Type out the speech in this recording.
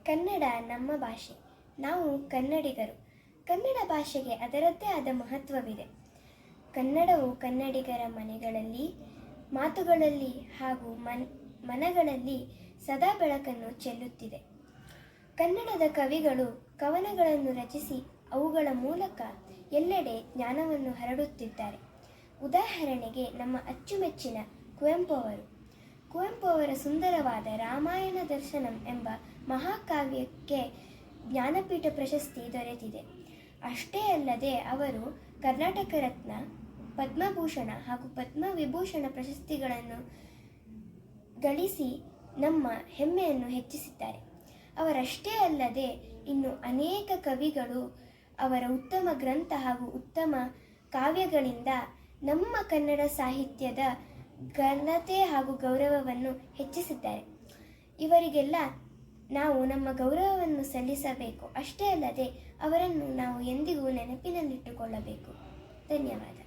ಕನ್ನಡ ನಮ್ಮ ಭಾಷೆ. ನಾವು ಕನ್ನಡಿಗರು. ಕನ್ನಡ ಭಾಷೆಗೆ ಅದರದ್ದೇ ಆದ ಮಹತ್ವವಿದೆ. ಕನ್ನಡವು ಕನ್ನಡಿಗರ ಮನೆಗಳಲ್ಲಿ, ಮಾತುಗಳಲ್ಲಿ ಹಾಗೂ ಮನಗಳಲ್ಲಿ ಸದಾ ಬೆಳಕನ್ನು ಚೆಲ್ಲುತ್ತಿದೆ. ಕನ್ನಡದ ಕವಿಗಳು ಕವನಗಳನ್ನು ರಚಿಸಿ ಅವುಗಳ ಮೂಲಕ ಎಲ್ಲೆಡೆ ಜ್ಞಾನವನ್ನು ಹರಡುತ್ತಿದ್ದಾರೆ. ಉದಾಹರಣೆಗೆ ನಮ್ಮ ಅಚ್ಚುಮೆಚ್ಚಿನ ಕುವೆಂಪು ಅವರ ಸುಂದರವಾದ ರಾಮಾಯಣ ದರ್ಶನಂ ಎಂಬ ಮಹಾಕಾವ್ಯಕ್ಕೆ ಜ್ಞಾನಪೀಠ ಪ್ರಶಸ್ತಿ ದೊರೆತಿದೆ. ಅಷ್ಟೇ ಅಲ್ಲದೆ ಅವರು ಕರ್ನಾಟಕ ರತ್ನ, ಪದ್ಮಭೂಷಣ ಹಾಗೂ ಪದ್ಮವಿಭೂಷಣ ಪ್ರಶಸ್ತಿಗಳನ್ನು ಗಳಿಸಿ ನಮ್ಮ ಹೆಮ್ಮೆಯನ್ನು ಹೆಚ್ಚಿಸಿದ್ದಾರೆ. ಅವರಷ್ಟೇ ಅಲ್ಲದೆ ಇನ್ನು ಅನೇಕ ಕವಿಗಳು ಅವರ ಉತ್ತಮ ಗ್ರಂಥ ಹಾಗೂ ಉತ್ತಮ ಕಾವ್ಯಗಳಿಂದ ನಮ್ಮ ಕನ್ನಡ ಸಾಹಿತ್ಯದ ಘನತೆ ಹಾಗೂ ಗೌರವವನ್ನು ಹೆಚ್ಚಿಸಿದ್ದಾರೆ. ಇವರಿಗೆಲ್ಲ ನಾವು ನಮ್ಮ ಗೌರವವನ್ನು ಸಲ್ಲಿಸಬೇಕು. ಅಷ್ಟೇ ಅಲ್ಲದೆ ಅವರನ್ನು ನಾವು ಎಂದಿಗೂ ನೆನಪಿನಲ್ಲಿಟ್ಟುಕೊಳ್ಳಬೇಕು. ಧನ್ಯವಾದ.